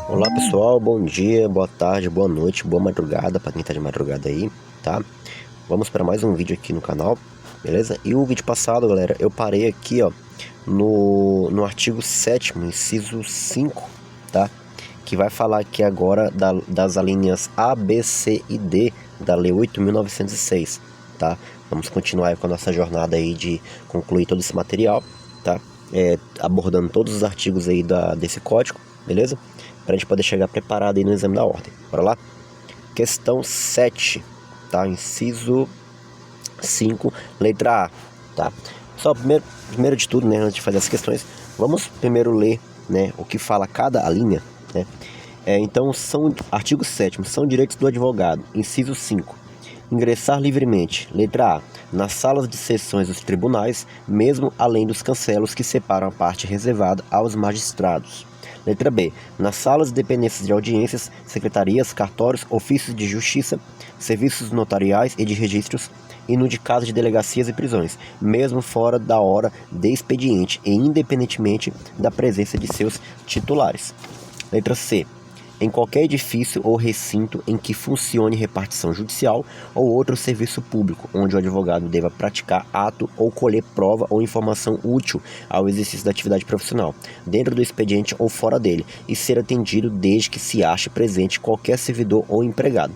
Olá pessoal, bom dia, boa tarde, boa noite, boa madrugada para quem tá de madrugada aí, tá? Vamos para mais um vídeo aqui no canal, beleza? E o vídeo passado, galera, eu parei aqui, ó, no artigo 7º, inciso 5, tá? Que vai falar aqui agora das alíneas A, B, C e D da Lei 8.906, tá? Vamos continuar aí com a nossa jornada aí de concluir todo esse material, tá? Abordando todos os artigos aí desse código, beleza? Para a gente poder chegar preparado aí no exame da ordem. Bora lá? Questão 7, tá? Inciso 5, letra A, tá? Só primeiro de tudo, né, antes de fazer as questões, vamos primeiro ler, né, o que fala cada alínea, né? Então, artigo 7º, são direitos do advogado. Inciso 5, ingressar livremente. Letra A, nas salas de sessões dos tribunais, mesmo além dos cancelos que separam a parte reservada aos magistrados. Letra B, nas salas de dependências de audiências, secretarias, cartórios, ofícios de justiça, serviços notariais e de registros, e no de caso de delegacias e prisões, mesmo fora da hora de expediente e independentemente da presença de seus titulares. Letra C, em qualquer edifício ou recinto em que funcione repartição judicial ou outro serviço público, onde o advogado deva praticar ato ou colher prova ou informação útil ao exercício da atividade profissional, dentro do expediente ou fora dele, e ser atendido desde que se ache presente qualquer servidor ou empregado.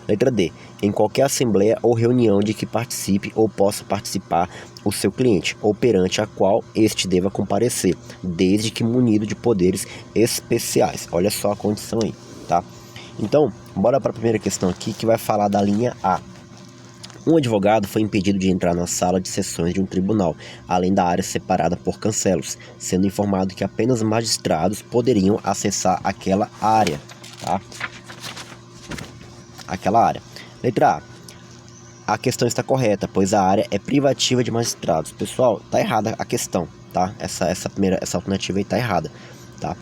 Letra D, em qualquer assembleia ou reunião de que participe ou possa participar o seu cliente, ou perante a qual este deva comparecer, desde que munido de poderes especiais. Olha só a condição aí, tá? Então, bora para a primeira questão aqui, que vai falar da linha A. Um advogado foi impedido de entrar na sala de sessões de um tribunal, além da área separada por cancelos, sendo informado que apenas magistrados poderiam acessar aquela área, tá? Letra A. A questão está correta, pois a área é privativa de magistrados. Pessoal, tá errada a questão, tá? Essa alternativa aí tá errada, tá?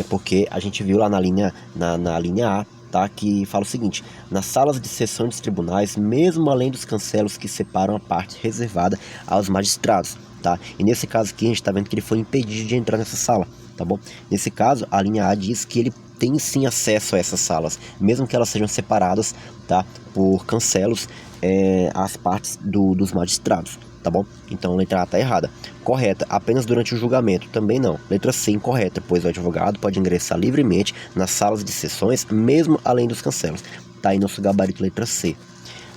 Porque a gente viu lá na linha A, tá? Que fala o seguinte: nas salas de sessão dos tribunais, mesmo além dos cancelos que separam a parte reservada aos magistrados, tá? E nesse caso aqui a gente tá vendo que ele foi impedido de entrar nessa sala, tá bom? Nesse caso, a linha A diz que ele tem sim acesso a essas salas, mesmo que elas sejam separadas, tá, por cancelos, as partes dos magistrados, tá bom? Então, letra A tá errada. Correta, apenas durante o julgamento, também não. Letra C, incorreta, pois o advogado pode ingressar livremente nas salas de sessões, mesmo além dos cancelos. Tá aí nosso gabarito, letra C.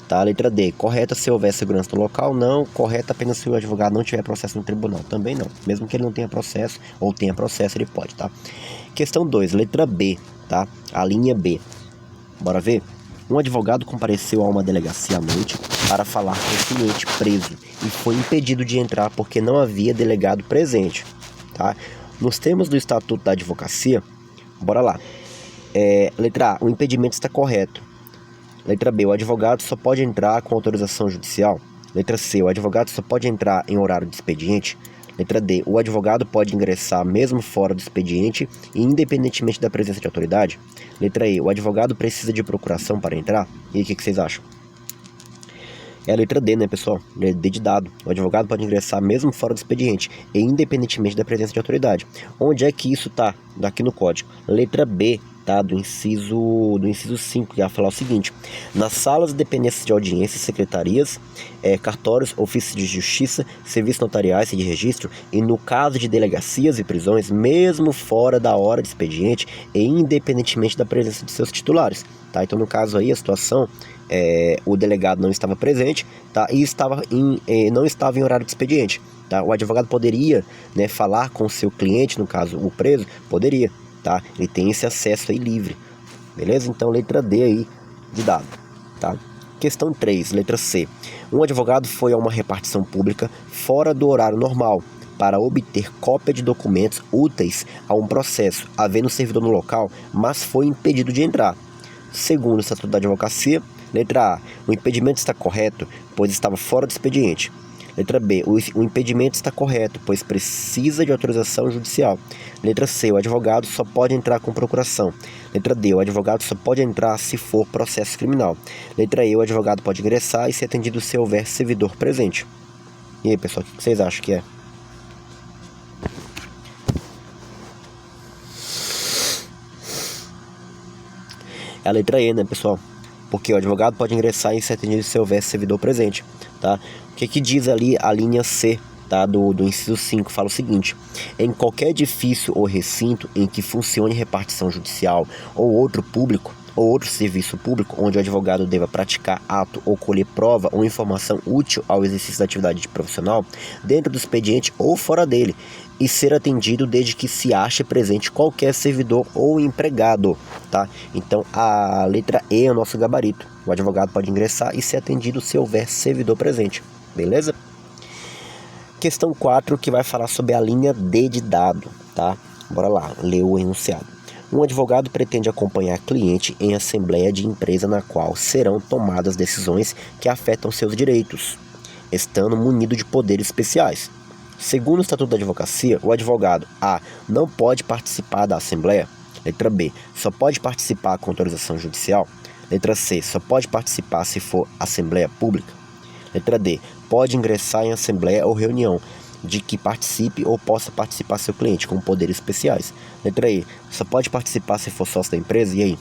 Tá, letra D, correta se houver segurança no local, não. Correta apenas se o advogado não tiver processo no tribunal, também não. Mesmo que ele não tenha processo, ou tenha processo, ele pode, tá? Questão 2, letra B, tá? A linha B. Bora ver? Um advogado compareceu a uma delegacia à noite para falar com o cliente preso e foi impedido de entrar porque não havia delegado presente, tá? Nos termos do Estatuto da Advocacia, bora lá. Letra A, o impedimento está correto. Letra B, o advogado só pode entrar com autorização judicial. Letra C, o advogado só pode entrar em horário de expediente. Letra D, o advogado pode ingressar mesmo fora do expediente e independentemente da presença de autoridade. Letra E, o advogado precisa de procuração para entrar. E aí, o que vocês acham? É a letra D, né, pessoal? D de dado. O advogado pode ingressar mesmo fora do expediente e independentemente da presença de autoridade. Onde é que isso tá? Daqui no código. Letra B, tá? Do inciso 5, que vai falar o seguinte: nas salas de dependências de audiências, secretarias, cartórios, ofícios de justiça, serviços notariais e de registro, e no caso de delegacias e prisões, mesmo fora da hora de expediente e independentemente da presença de seus titulares, tá? Então, no caso aí, a situação o delegado não estava presente, tá? E não estava em horário de expediente, tá? O advogado poderia, né, falar com o seu cliente, no caso o preso, poderia, tá? Ele tem esse acesso aí livre, beleza? Então, letra D aí de dado, tá? Questão 3, letra C. Um advogado foi a uma repartição pública fora do horário normal para obter cópia de documentos úteis a um processo, havendo servidor no local, mas foi impedido de entrar. Segundo o Estatuto da Advocacia, letra A, o impedimento está correto, pois estava fora do expediente. Letra B, o impedimento está correto, pois precisa de autorização judicial. Letra C, o advogado só pode entrar com procuração. Letra D, o advogado só pode entrar se for processo criminal. Letra E, o advogado pode ingressar e ser atendido se houver servidor presente. E aí, pessoal, o que vocês acham que é? É a letra E, né, pessoal? Porque o advogado pode ingressar em ser atendido se houver servidor presente, tá? O que diz ali a linha C, tá, do inciso 5? Fala o seguinte: em qualquer edifício ou recinto em que funcione repartição judicial ou outro serviço público onde o advogado deva praticar ato ou colher prova ou informação útil ao exercício da atividade profissional, dentro do expediente ou fora dele, e ser atendido desde que se ache presente qualquer servidor ou empregado, tá? Então a letra E é o nosso gabarito. O advogado pode ingressar e ser atendido se houver servidor presente, beleza? Questão 4, que vai falar sobre a linha D de dado, tá? Bora lá, ler o enunciado. Um advogado pretende acompanhar cliente em assembleia de empresa na qual serão tomadas decisões que afetam seus direitos, estando munido de poderes especiais. Segundo o Estatuto da Advocacia, o advogado A. não pode participar da assembleia. Letra B. Só pode participar com autorização judicial. Letra C. Só pode participar se for assembleia pública. Letra D. Pode ingressar em assembleia ou reunião de que participe ou possa participar seu cliente com poderes especiais. Letra E. Só pode participar se for sócio da empresa. E aí?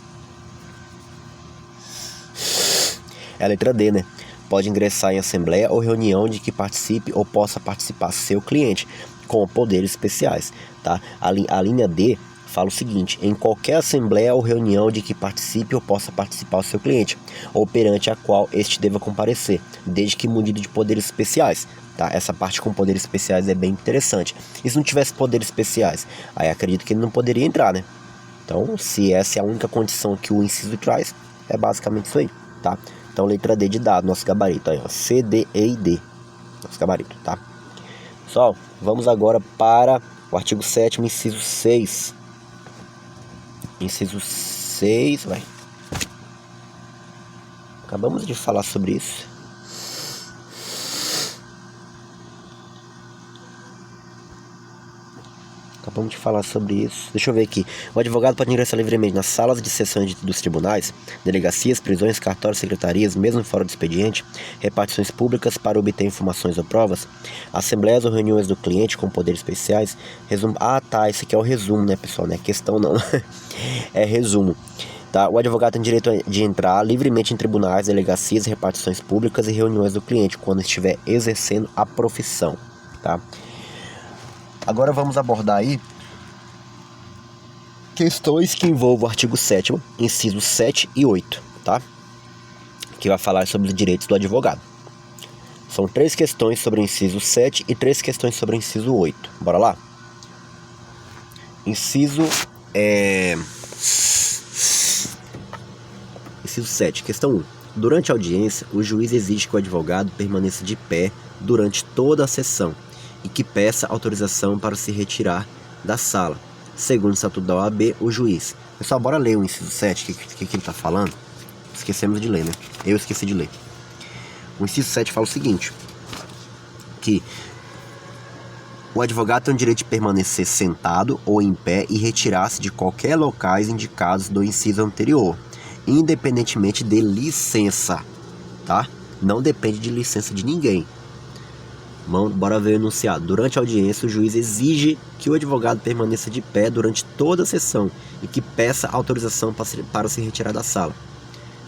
É a letra D, né? Pode ingressar em assembleia ou reunião de que participe ou possa participar seu cliente com poderes especiais, tá? A linha D fala o seguinte: em qualquer assembleia ou reunião de que participe ou possa participar o seu cliente, ou perante a qual este deva comparecer, desde que munido de poderes especiais, tá? Essa parte com poderes especiais é bem interessante. E se não tivesse poderes especiais, aí acredito que ele não poderia entrar, né? Então, se essa é a única condição que o inciso traz, é basicamente isso aí, tá? Então, letra D de dado, nosso gabarito aí, ó, C, D, E e D, nosso gabarito, tá? Pessoal, vamos agora para o artigo 7º, inciso 6. Inciso 6, vai. Acabamos de falar sobre isso. Acabamos de falar sobre isso. Deixa eu ver aqui. O advogado pode ingressar livremente nas salas de sessões dos tribunais, delegacias, prisões, cartórios, secretarias, mesmo fora do expediente, repartições públicas para obter informações ou provas, assembleias ou reuniões do cliente com poderes especiais, resumo. Ah, tá, esse aqui é o resumo, né, pessoal? Não é questão, não. É resumo. Tá? O advogado tem direito de entrar livremente em tribunais, delegacias, repartições públicas e reuniões do cliente quando estiver exercendo a profissão, tá? Agora vamos abordar aí questões que envolvem o artigo 7º, incisos 7 e 8, tá? Que vai falar sobre os direitos do advogado. São 3 questões sobre o inciso 7 e 3 questões sobre o inciso 8. Bora lá? Inciso 7, questão 1. Durante a audiência, o juiz exige que o advogado permaneça de pé durante toda a sessão e que peça autorização para se retirar da sala. Segundo o Estatuto da OAB, o juiz... Pessoal, bora ler o inciso 7, o que ele está falando? Esquecemos de ler, né? Eu esqueci de ler. O inciso 7 fala o seguinte, que o advogado tem o direito de permanecer sentado ou em pé e retirar-se de qualquer locais indicados do inciso anterior, independentemente de licença, tá? Não depende de licença de ninguém. Bora ver o enunciado. Durante a audiência, o juiz exige que o advogado permaneça de pé durante toda a sessão e que peça autorização para se retirar da sala.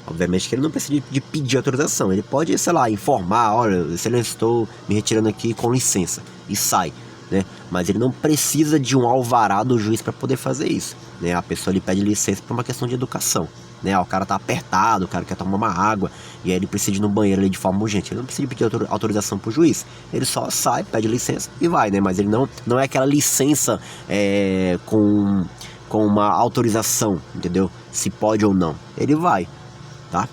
Obviamente que ele não precisa de pedir autorização. Ele pode, sei lá, informar: olha, excelência, estou me retirando aqui com licença, e sai, né? Mas ele não precisa de um alvará do juiz para poder fazer isso, né? A pessoa lhe pede licença por uma questão de educação, né? O cara tá apertado, o cara quer tomar uma água e aí ele precisa ir no banheiro ali de forma urgente. Ele não precisa pedir autorização pro juiz. Ele só sai, pede licença e vai, né? Mas ele não é aquela licença com uma autorização, entendeu? Se pode ou não. Ele vai, tá?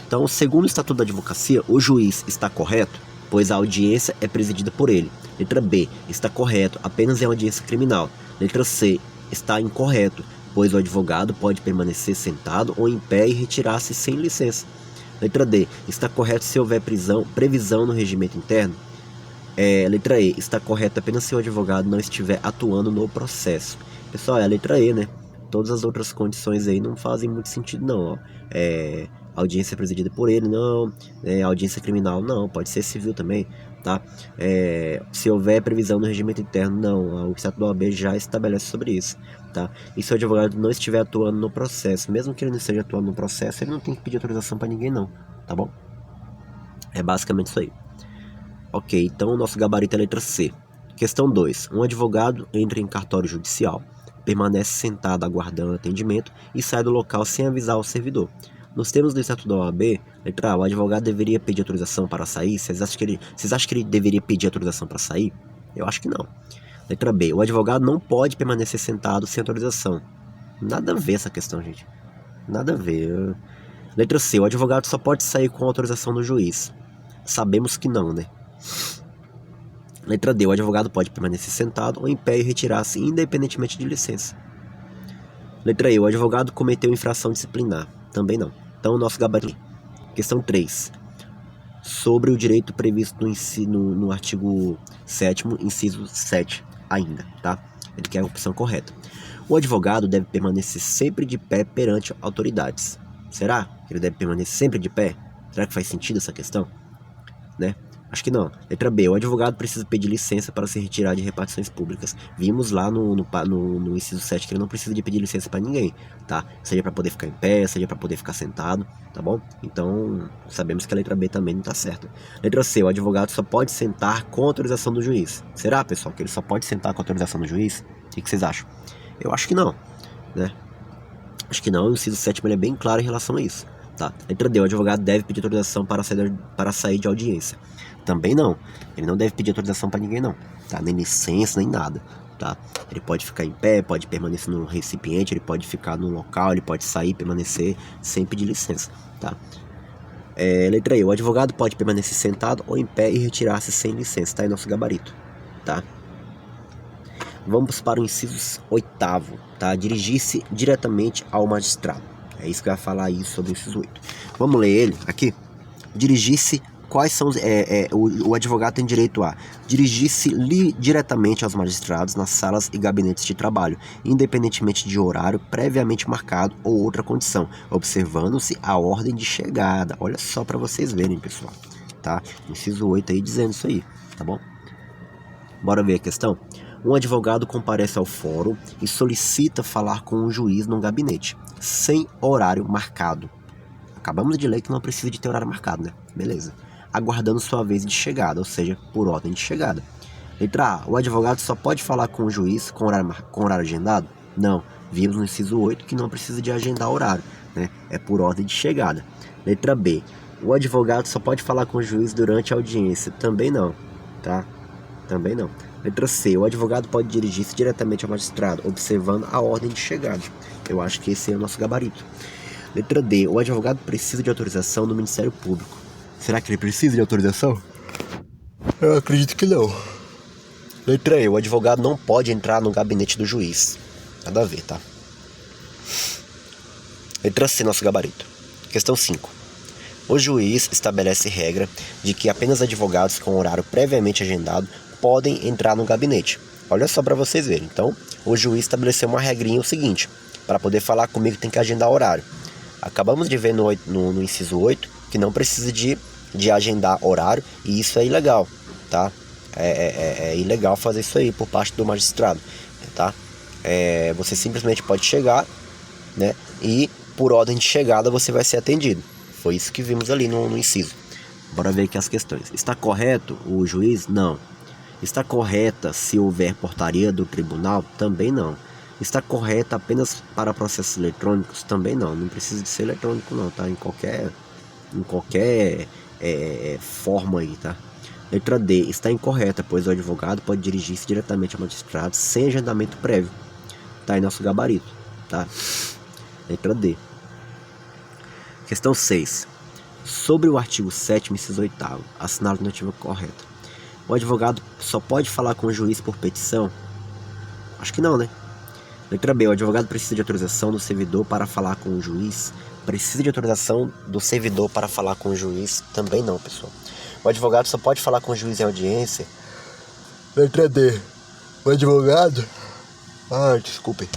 Então, segundo o Estatuto da Advocacia, o juiz está correto, pois a audiência é presidida por ele. Letra B, está correto apenas em audiência criminal. Letra C, está incorreto, pois o advogado pode permanecer sentado ou em pé e retirar-se sem licença. Letra D, está correto se houver previsão no regimento interno. Letra E, está correto apenas se o advogado não estiver atuando no processo. Pessoal, é a letra E, né? Todas as outras condições aí não fazem muito sentido, não, ó. Audiência presidida por ele, não. Audiência criminal, não. Pode ser civil também, tá? Se houver previsão no regimento interno, não. O Estatuto da OAB já estabelece sobre isso, tá? E se o advogado não estiver atuando no processo, mesmo que ele não esteja atuando no processo, ele não tem que pedir autorização para ninguém, não, tá bom? É basicamente isso aí. Ok, então o nosso gabarito é a letra C. Questão 2. Um advogado entra em cartório judicial, permanece sentado aguardando atendimento e sai do local sem avisar o servidor. Nos termos do Estatuto da OAB, letra A, o advogado deveria pedir autorização para sair? Vocês acham que ele deveria pedir autorização para sair? Eu acho que não. Letra B, o advogado não pode permanecer sentado sem autorização. Nada a ver essa questão, gente. Nada a ver. Letra C, o advogado só pode sair com autorização do juiz. Sabemos que não, né? Letra D, o advogado pode permanecer sentado ou em pé e retirar-se independentemente de licença. Letra E, o advogado cometeu infração disciplinar. Também não. Então, o nosso gabarito. Questão 3. Sobre o direito previsto no artigo 7º, inciso 7 ainda, tá? Ele quer a opção correta. O advogado deve permanecer sempre de pé perante autoridades. Será que ele deve permanecer sempre de pé? Será que faz sentido essa questão? Né? Acho que não. Letra B. O advogado precisa pedir licença para se retirar de repartições públicas. Vimos lá no inciso 7 que ele não precisa de pedir licença para ninguém, tá? Seja para poder ficar em pé, seja para poder ficar sentado, tá bom? Então, sabemos que a letra B também não está certa. Letra C. O advogado só pode sentar com autorização do juiz. Será, pessoal, que ele só pode sentar com autorização do juiz? O que vocês acham? Eu acho que não, né? Acho que não. O inciso 7 ele é bem claro em relação a isso, tá? Letra D. O advogado deve pedir autorização para sair de audiência. Também não. Ele não deve pedir autorização para ninguém, não, tá? Nem licença, nem nada, tá? Ele pode ficar em pé, pode permanecer no recipiente, ele pode ficar no local, ele pode sair, permanecer sem pedir licença, tá? Letra E. O advogado pode permanecer sentado ou em pé e retirar-se sem licença, tá? É nosso gabarito, tá? Vamos para o inciso 8º, tá? Dirigir-se diretamente ao magistrado. É isso que eu ia falar aí sobre o inciso 8. Vamos ler ele aqui. Dirigir-se. Quais são o advogado tem direito a dirigir-se diretamente aos magistrados nas salas e gabinetes de trabalho, independentemente de horário previamente marcado ou outra condição, observando-se a ordem de chegada. Olha só para vocês verem, pessoal, tá? Inciso 8 aí dizendo isso aí, tá bom? Bora ver a questão? Um advogado comparece ao fórum e solicita falar com um juiz num gabinete, sem horário marcado. Acabamos de ler que não precisa de ter horário marcado, né? Beleza. Aguardando sua vez de chegada, ou seja, por ordem de chegada. Letra A. O advogado só pode falar com o juiz com horário agendado? Não. Vimos no inciso 8 que não precisa de agendar horário, né? É por ordem de chegada. Letra B. O advogado só pode falar com o juiz durante a audiência? Também não, tá? Também não. Letra C. O advogado pode dirigir-se diretamente ao magistrado, observando a ordem de chegada. Eu acho que esse é o nosso gabarito. Letra D. O advogado precisa de autorização do Ministério Público. Será que ele precisa de autorização? Eu acredito que não. Letra E. O advogado não pode entrar no gabinete do juiz. Nada a ver, tá? Letra C. Nosso gabarito. Questão 5. O juiz estabelece regra de que apenas advogados com horário previamente agendado podem entrar no gabinete. Olha só para vocês verem. Então, o juiz estabeleceu uma regrinha o seguinte: para poder falar comigo tem que agendar horário. Acabamos de ver no inciso 8 que não precisa de agendar horário, e isso é ilegal, tá? É ilegal fazer isso aí por parte do magistrado, tá? Você simplesmente pode chegar, né? E por ordem de chegada você vai ser atendido. Foi isso que vimos ali no inciso. Bora ver aqui as questões. Está correto o juiz? Não. Está correta se houver portaria do tribunal? Também não. Está correta apenas para processos eletrônicos? Também não. Não precisa de ser eletrônico não, tá? Em qualquer forma aí, tá? Letra D. Está incorreta, pois o advogado pode dirigir-se diretamente ao magistrado sem agendamento prévio. Tá aí nosso gabarito, tá? Letra D. Questão 6. Sobre o artigo 7º, inciso 8º, assinala a alternativa correta. O advogado só pode falar com o juiz por petição? Acho que não, né? Letra B. O advogado precisa de autorização do servidor para falar com o juiz? Precisa de autorização do servidor para falar com o juiz? Também não, pessoal. O advogado só pode falar com o juiz em audiência? Letra D. O advogado... desculpe.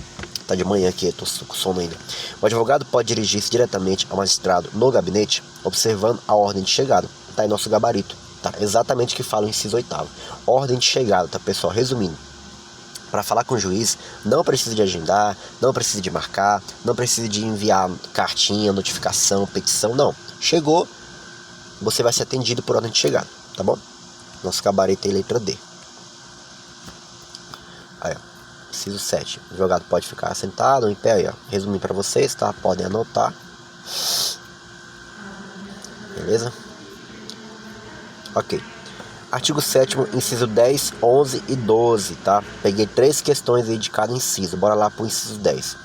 Tá de manhã aqui, eu tô com sono ainda. O advogado pode dirigir-se diretamente ao magistrado no gabinete, observando a ordem de chegada. Tá aí nosso gabarito, tá? Exatamente o que fala o inciso 8º. Ordem de chegada, tá, pessoal? Resumindo, para falar com o juiz, não precisa de agendar, não precisa de marcar, não precisa de enviar cartinha, notificação, petição, não. Chegou, você vai ser atendido por ordem de chegada, tá bom? Nosso gabarito é letra D. Aí, ó, inciso 7. O advogado pode ficar sentado ou em pé aí, ó. Resumindo para vocês, tá? Podem anotar. Beleza? Ok. Artigo 7º, inciso 10, 11 e 12, tá? Peguei 3 questões aí de cada inciso. Bora lá pro inciso 10.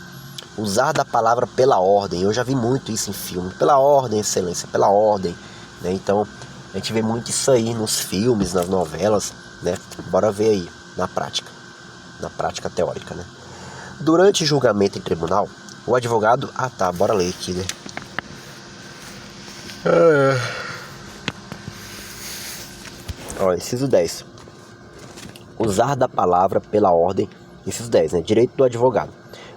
Usar da palavra pela ordem. Eu já vi muito isso em filme. Pela ordem, excelência, pela ordem, né? Então, a gente vê muito isso aí nos filmes, nas novelas, né? Bora ver aí, na prática teórica, né? Durante julgamento em tribunal, o advogado... Ah, tá, bora ler aqui, né? Ó, inciso 10. Usar da palavra pela ordem. Inciso 10, né? Direito do advogado.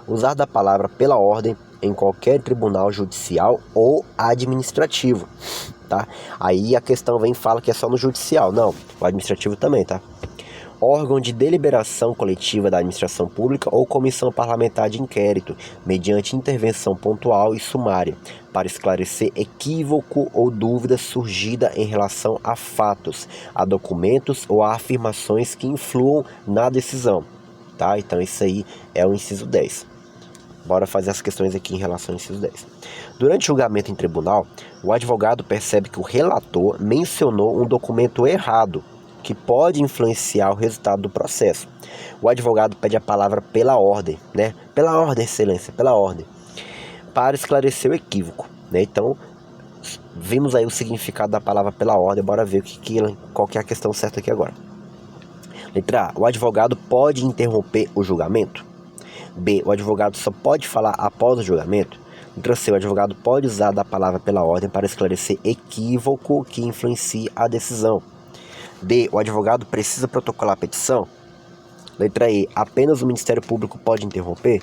Usar da palavra pela ordem em qualquer tribunal judicial ou administrativo, tá? Aí a questão vem e fala que é só no judicial. Não, o administrativo também, tá? Órgão de deliberação coletiva da administração pública ou comissão parlamentar de inquérito, mediante intervenção pontual e sumária, para esclarecer equívoco ou dúvida surgida em relação a fatos, a documentos ou a afirmações que influam na decisão, tá? Então isso aí é o inciso 10. Bora fazer as questões aqui em relação ao inciso 10. Durante o julgamento em tribunal, o advogado percebe que o relator mencionou um documento errado, que pode influenciar o resultado do processo. O advogado pede a palavra pela ordem, né? Pela ordem, excelência, pela ordem, para esclarecer o equívoco, né? Então, vimos aí o significado da palavra pela ordem, bora ver qual que é a questão certa aqui agora. Letra A. O advogado pode interromper o julgamento? B. O advogado só pode falar após o julgamento? Letra C. O advogado pode usar da palavra pela ordem para esclarecer equívoco que influencie a decisão? D. O advogado precisa protocolar a petição? Letra E. Apenas o Ministério Público pode interromper?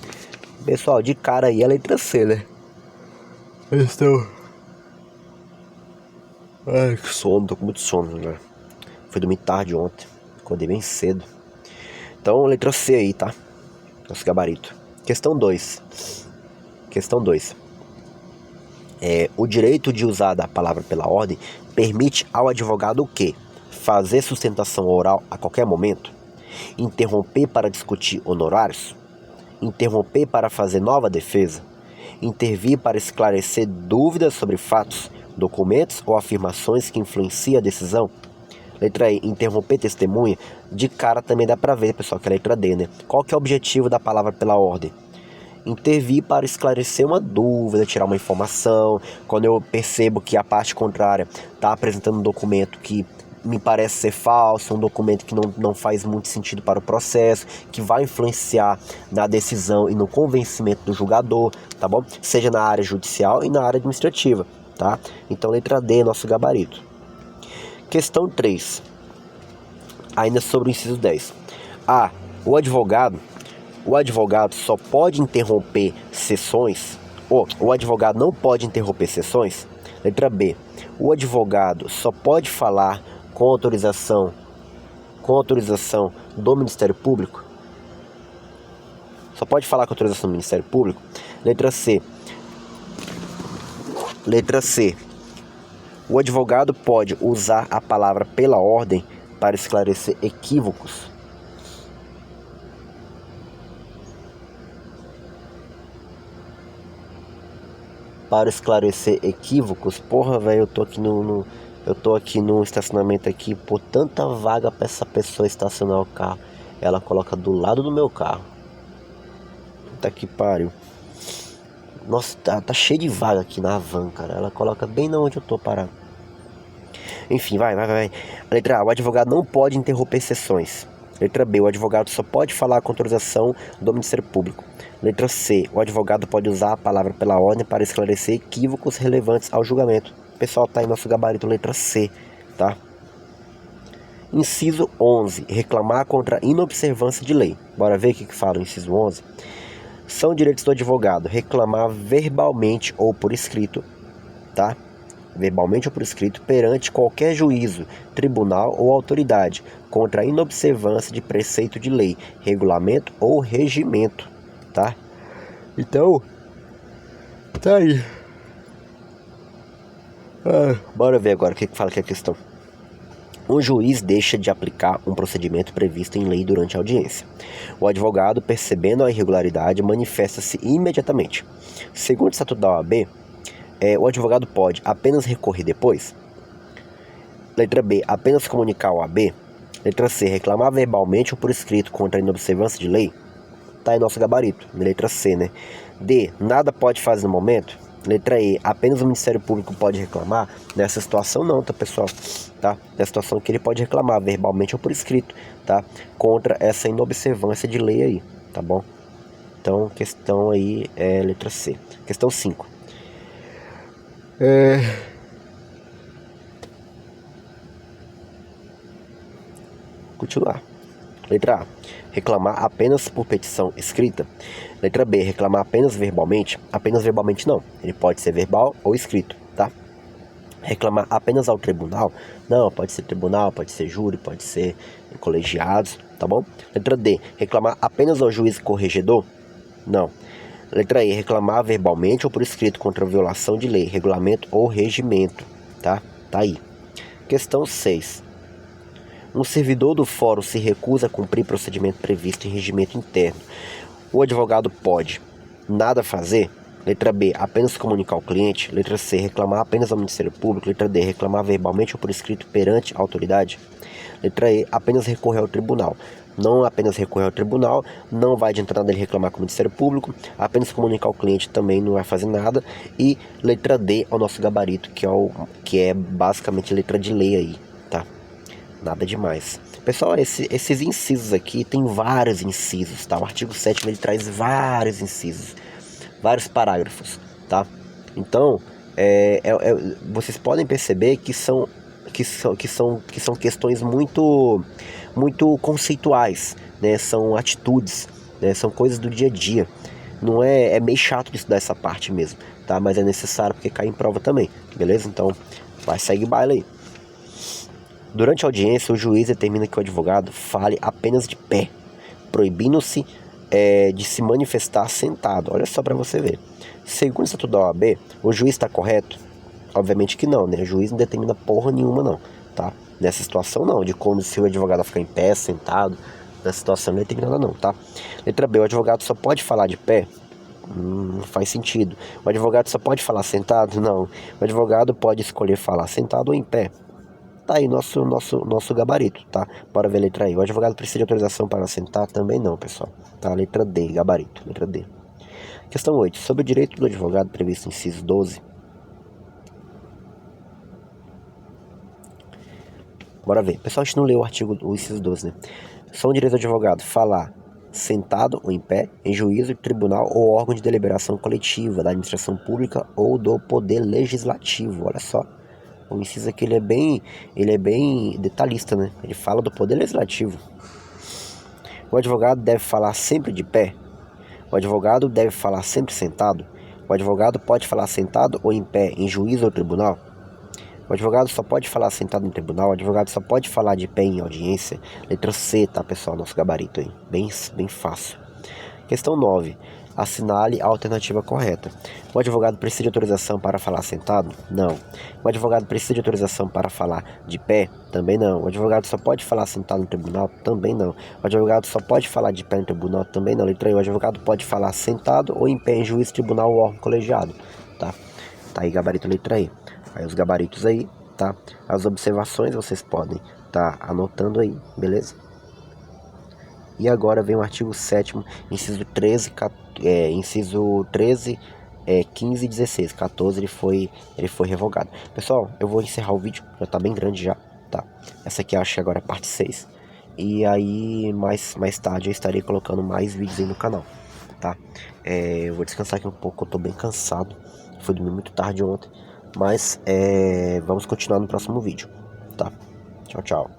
Pessoal, de cara aí é a letra C, né? Ai, que sono, tô com muito sono, né? Fui dormir tarde ontem, acordei bem cedo. Então, letra C aí, tá? Nosso gabarito. Questão 2. O direito de usar da palavra pela ordem permite ao advogado o quê? Fazer sustentação oral a qualquer momento? Interromper para discutir honorários? Interromper para fazer nova defesa? Intervir para esclarecer dúvidas sobre fatos, documentos ou afirmações que influenciam a decisão? Letra E. Interromper testemunha. De cara também dá para ver, pessoal, que é a letra D, né? Qual que é o objetivo da palavra pela ordem? Intervir para esclarecer uma dúvida, tirar uma informação. Quando eu percebo que a parte contrária está apresentando um documento que me parece ser falso, um documento que não faz muito sentido para o processo, que vai influenciar na decisão e no convencimento do julgador, tá bom? Seja na área judicial e na área administrativa, tá? Então, letra D é nosso gabarito. Questão 3. Ainda sobre o inciso 10. A. O advogado só pode interromper sessões, ou o advogado não pode interromper sessões. Letra B. O advogado só pode falar com autorização do Ministério Público? Só pode falar com autorização do Ministério Público? Letra C. O advogado pode usar a palavra pela ordem para esclarecer equívocos? Porra, velho, eu tô aqui no estacionamento aqui, por tanta vaga pra essa pessoa estacionar o carro. Ela coloca do lado do meu carro. Puta que pariu. Nossa, tá cheio de vaga aqui na van, cara. Ela coloca bem na onde eu tô parado. Enfim, vai. Letra A. O advogado não pode interromper sessões. Letra B. O advogado só pode falar com autorização do Ministério Público. Letra C. O advogado pode usar a palavra pela ordem para esclarecer equívocos relevantes ao julgamento. Pessoal, tá aí nosso gabarito, letra C, tá? Inciso 11. Reclamar contra inobservância de lei. Bora ver o que fala o inciso 11. São direitos do advogado reclamar verbalmente ou por escrito, tá? verbalmente ou por escrito, perante qualquer juízo, tribunal ou autoridade, contra a inobservância de preceito de lei, regulamento ou regimento, tá? Então, tá aí. Bora ver agora o que fala aqui a questão. Um juiz deixa de aplicar um procedimento previsto em lei durante a audiência. O advogado, percebendo a irregularidade, manifesta-se imediatamente. Segundo o Estatuto da OAB, o advogado pode apenas recorrer depois. Letra B, apenas comunicar ao OAB. Letra C, reclamar verbalmente ou por escrito contra a inobservância de lei. Tá aí nosso gabarito, letra C, né? D, nada pode fazer no momento. Letra E, apenas o Ministério Público pode reclamar. Nessa situação não, tá, pessoal? Tá? Nessa situação que ele pode reclamar verbalmente ou por escrito, tá? Contra essa inobservância de lei aí, tá bom? Então, questão aí é letra C. Questão 5. Continuar. Letra A, reclamar apenas por petição escrita. Letra B, reclamar apenas verbalmente. Apenas verbalmente não, ele pode ser verbal ou escrito, tá? Reclamar apenas ao tribunal. Não, pode ser tribunal, pode ser júri, pode ser colegiados, tá bom? Letra D, reclamar apenas ao juiz corregedor. Não. Letra E, reclamar verbalmente ou por escrito contra a violação de lei, regulamento ou regimento, tá? Tá aí. Questão 6. Um servidor do fórum se recusa a cumprir procedimento previsto em regimento interno. O advogado pode nada fazer. Letra B, apenas comunicar ao cliente. Letra C, reclamar apenas ao Ministério Público. Letra D, reclamar verbalmente ou por escrito perante a autoridade. Letra E, apenas recorrer ao tribunal. Não apenas recorrer ao tribunal, não vai adiantar nada ele reclamar com o Ministério Público. Apenas comunicar ao cliente também não vai fazer nada. E letra D é o nosso gabarito, que é basicamente letra de lei aí, tá? Nada demais. Pessoal, esses incisos aqui, tem vários incisos, tá? O artigo 7º ele traz vários incisos, vários parágrafos, tá? Então, vocês podem perceber que são questões muito conceituais, né? São atitudes, né? São coisas do dia a dia. Não é meio chato de estudar essa parte mesmo, tá? Mas é necessário porque cai em prova também, beleza? Então, segue baile aí. Durante a audiência, o juiz determina que o advogado fale apenas de pé, proibindo-se de se manifestar sentado. Olha só para você ver. Segundo o Estatuto da OAB, o juiz está correto? Obviamente que não, né? O juiz não determina porra nenhuma não, tá? Nessa situação não, de como se o advogado ficar em pé, sentado, nessa situação não determina nada não, tá? Letra B, o advogado só pode falar de pé? Não faz sentido. O advogado só pode falar sentado? Não. O advogado pode escolher falar sentado ou em pé. Tá aí nosso gabarito, tá? Bora ver a letra I. O advogado precisa de autorização para assentar? Também não, pessoal. Tá, letra D, gabarito, letra D. Questão 8. Sobre o direito do advogado previsto em inciso 12. Bora ver. Pessoal, a gente não leu o inciso 12, né? São direitos do advogado falar sentado ou em pé, em juízo, tribunal ou órgão de deliberação coletiva da administração pública ou do poder legislativo. Olha só. O inciso aqui ele é bem detalhista, né? Ele fala do poder legislativo. O advogado deve falar sempre de pé. O advogado deve falar sempre sentado. O advogado pode falar sentado ou em pé em juízo ou tribunal. O advogado só pode falar sentado em tribunal. O advogado só pode falar de pé em audiência. Letra C, tá, pessoal? Nosso gabarito aí. Bem fácil. Questão 9. Assinale a alternativa correta. O advogado precisa de autorização para falar sentado? Não. O advogado precisa de autorização para falar de pé? Também não. O advogado só pode falar sentado no tribunal? Também não. O advogado só pode falar de pé no tribunal? Também não. Letra E, o advogado pode falar sentado ou em pé em juízo, tribunal ou órgão colegiado. Tá? Tá aí gabarito letra E. Aí os gabaritos aí, tá? As observações vocês podem tá anotando aí, beleza? E agora vem o artigo 7º, inciso 13, 15 e 16. 14 ele foi revogado. Pessoal, eu vou encerrar o vídeo, já tá bem grande já, tá? Essa aqui acho que agora é a parte 6. E aí, mais tarde eu estarei colocando mais vídeos aí no canal, tá? Eu vou descansar aqui um pouco, eu tô bem cansado. Fui dormir muito tarde ontem. Mas vamos continuar no próximo vídeo, tá? Tchau, tchau.